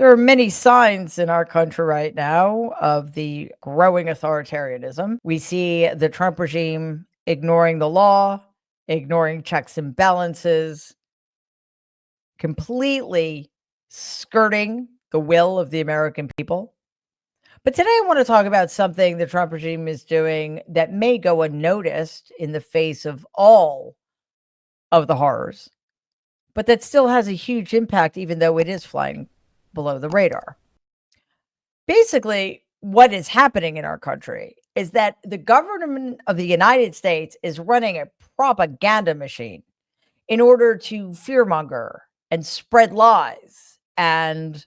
There are many signs in our country right now of the growing authoritarianism. We see the Trump regime ignoring the law, ignoring checks and balances, completely skirting the will of the American people. But today I want to talk about something the Trump regime is doing that may go unnoticed in the face of all of the horrors, but that still has a huge impact, even though it is flying below the radar. Basically, what is happening in our country is that the government of the United States is running a propaganda machine in order to fearmonger and spread lies and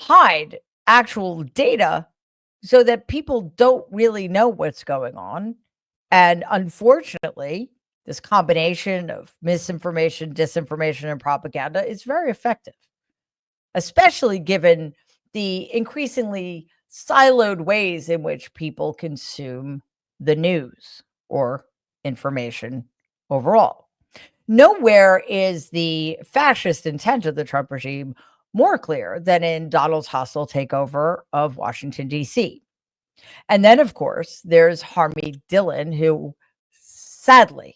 hide actual data so that people don't really know what's going on. And unfortunately, this combination of misinformation, disinformation, and propaganda is very effective, especially given the increasingly siloed ways in which people consume the news or information overall. Nowhere is the fascist intent of the Trump regime more clear than in Donald's hostile takeover of Washington, D.C. And then, of course, there's Harmeet Dillon, who sadly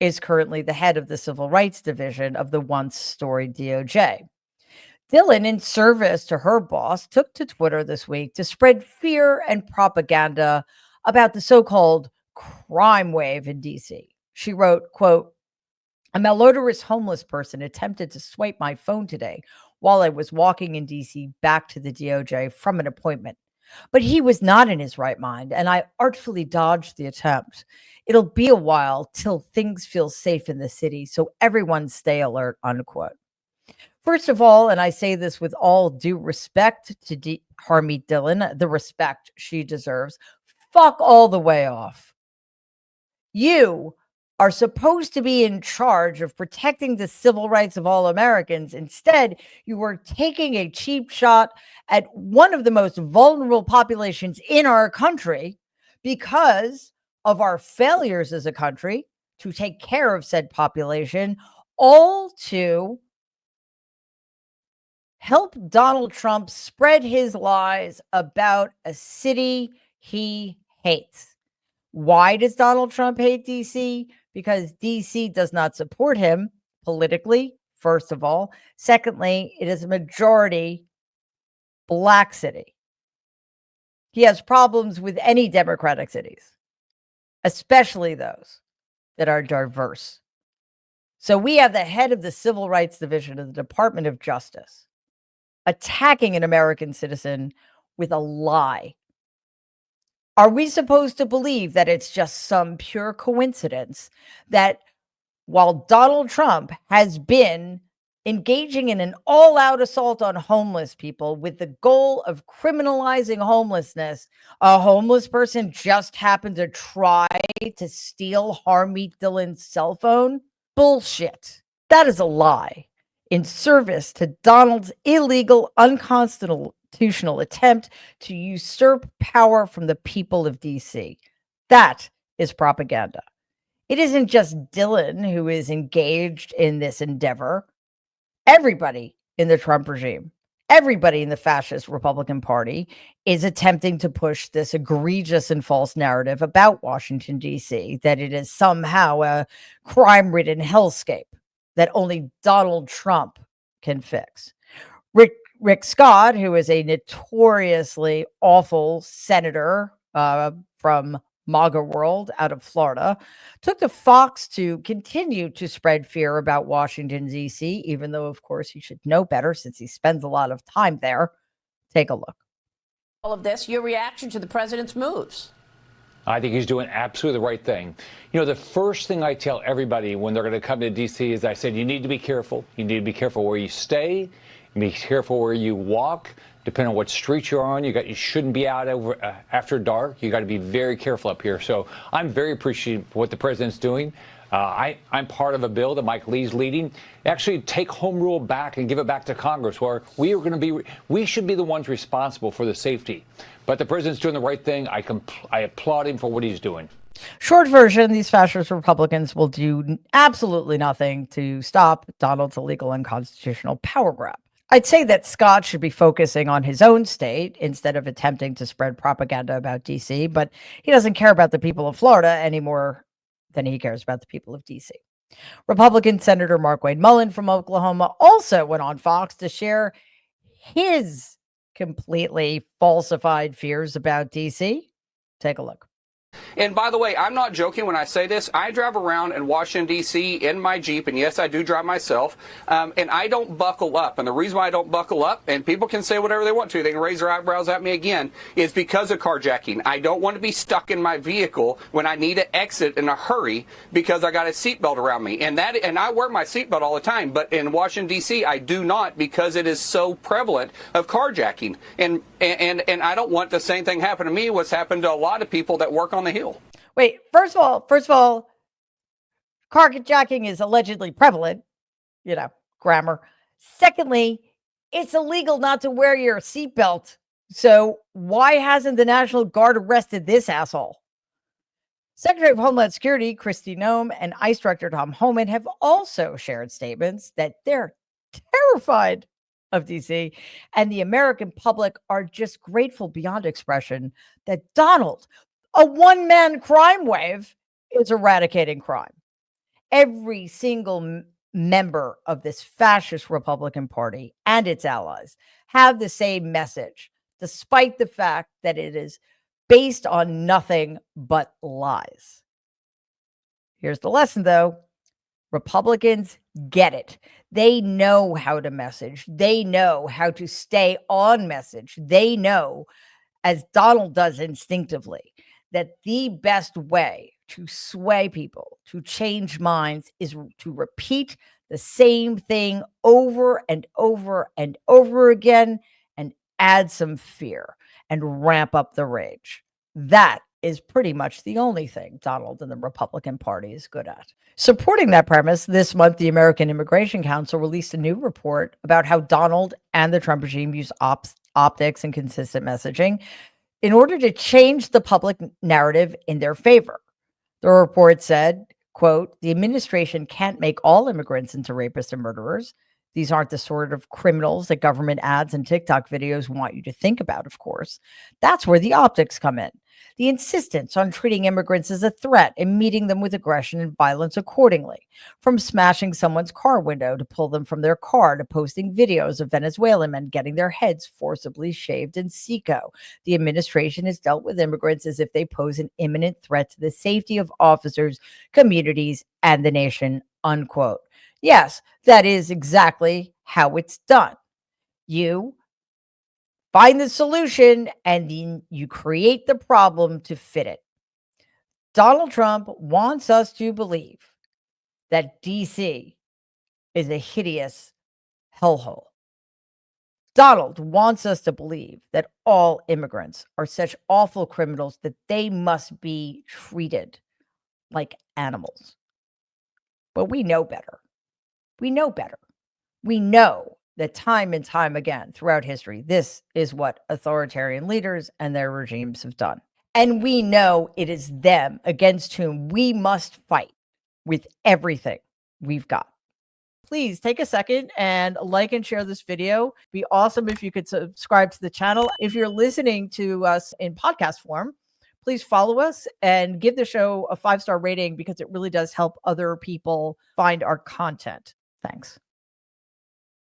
is currently the head of the Civil Rights Division of the once storied DOJ. Dillon, in service to her boss, took to Twitter this week to spread fear and propaganda about the so-called crime wave in DC. She wrote, quote, "A malodorous homeless person attempted to swipe my phone today while I was walking in DC back to the DOJ from an appointment. But he was not in his right mind, and I artfully dodged the attempt. It'll be a while till things feel safe in the city, so everyone stay alert," unquote. First of all, and I say this with all due respect to Harmeet Dillon, the respect she deserves, fuck all the way off. You are supposed to be in charge of protecting the civil rights of all Americans. Instead, you are taking a cheap shot at one of the most vulnerable populations in our country because of our failures as a country to take care of said population, all to help Donald Trump spread his lies about a city he hates. Why does Donald Trump hate DC? Because DC does not support him politically, first of all. Secondly, it is a majority Black city. He has problems with any Democratic cities, especially those that are diverse. So we have the head of the Civil Rights Division of the Department of Justice attacking an American citizen with a lie. Are we supposed to believe that it's just some pure coincidence that while Donald Trump has been engaging in an all-out assault on homeless people with the goal of criminalizing homelessness, a homeless person just happened to try to steal Harmeet Dillon's cell phone? Bullshit. That is a lie in service to Donald's illegal, unconstitutional attempt to usurp power from the people of DC. That is propaganda. It isn't just Dillon who is engaged in this endeavor. Everybody in the Trump regime, everybody in the fascist Republican Party is attempting to push this egregious and false narrative about Washington, D.C., that it is somehow a crime-ridden hellscape that only Donald Trump can fix. Rick Scott, who is a notoriously awful senator from MAGA world out of Florida, took to Fox to continue to spread fear about Washington, D.C., even though, of course, he should know better since he spends a lot of time there. Take a look. All of this, your reaction to the president's moves? I think he's doing absolutely the right thing. You know, the first thing I tell everybody when they're going to come to D.C. is I said, you need to be careful. You need to be careful where you stay. Be careful where you walk. Depending on what street you're on, you shouldn't be out over after dark. You got to be very careful up here. So I'm very appreciative of what the president's doing. I'm part of a bill that Mike Lee's leading. Actually, take home rule back and give it back to Congress, where we should be the ones responsible for the safety. But the president's doing the right thing. I applaud him for what he's doing. Short version, these fascist Republicans will do absolutely nothing to stop Donald's illegal and unconstitutional power grab. I'd say that Scott should be focusing on his own state instead of attempting to spread propaganda about DC, but he doesn't care about the people of Florida any more than he cares about the people of DC. Republican Senator Markwayne Mullin from Oklahoma also went on Fox to share his completely falsified fears about DC. Take a look. And by the way, I'm not joking when I say this. I drive around in Washington, D.C. in my Jeep, and yes, I do drive myself, and I don't buckle up. And the reason why I don't buckle up, and people can say whatever they want to, they can raise their eyebrows at me again, is because of carjacking. I don't want to be stuck in my vehicle when I need to exit in a hurry because I got a seatbelt around me. And I wear my seatbelt all the time, but in Washington, D.C., I do not because it is so prevalent of carjacking. And I don't want the same thing happen to me, what's happened to a lot of people that work on the Hill. Wait, first of all, carjacking is allegedly prevalent, grammar. Secondly, it's illegal not to wear your seatbelt. So why hasn't the National Guard arrested this asshole? Secretary of Homeland Security Kristi Noem and ICE Director Tom Homan have also shared statements that they're terrified of DC, and the American public are just grateful beyond expression that Donald, a one-man crime wave, is eradicating crime. Every single member of this fascist Republican Party and its allies have the same message, despite the fact that it is based on nothing but lies. Here's the lesson, though. Republicans get it. They know how to message. They know how to stay on message. They know, as Donald does instinctively, that the best way to sway people, to change minds, is to repeat the same thing over and over and over again and add some fear and ramp up the rage. That is pretty much the only thing Donald and the Republican Party is good at. Supporting that premise, this month, the American Immigration Council released a new report about how Donald and the Trump regime use optics and consistent messaging in order to change the public narrative in their favor. The report said, quote, "The administration can't make all immigrants into rapists and murderers. These aren't the sort of criminals that government ads and TikTok videos want you to think about, of course. That's where the optics come in. The insistence on treating immigrants as a threat and meeting them with aggression and violence accordingly, from smashing someone's car window to pull them from their car to posting videos of Venezuelan men getting their heads forcibly shaved in Seco. The administration has dealt with immigrants as if they pose an imminent threat to the safety of officers, communities, and the nation," unquote. Yes, that is exactly how it's done. You find the solution and then you create the problem to fit it. Donald Trump wants us to believe that DC is a hideous hellhole. Donald wants us to believe that all immigrants are such awful criminals that they must be treated like animals. But we know better. We know better. We know that time and time again throughout history, this is what authoritarian leaders and their regimes have done. And we know it is them against whom we must fight with everything we've got. Please take a second and like and share this video. It'd be awesome if you could subscribe to the channel. If you're listening to us in podcast form, please follow us and give the show a 5-star rating because it really does help other people find our content. Thanks.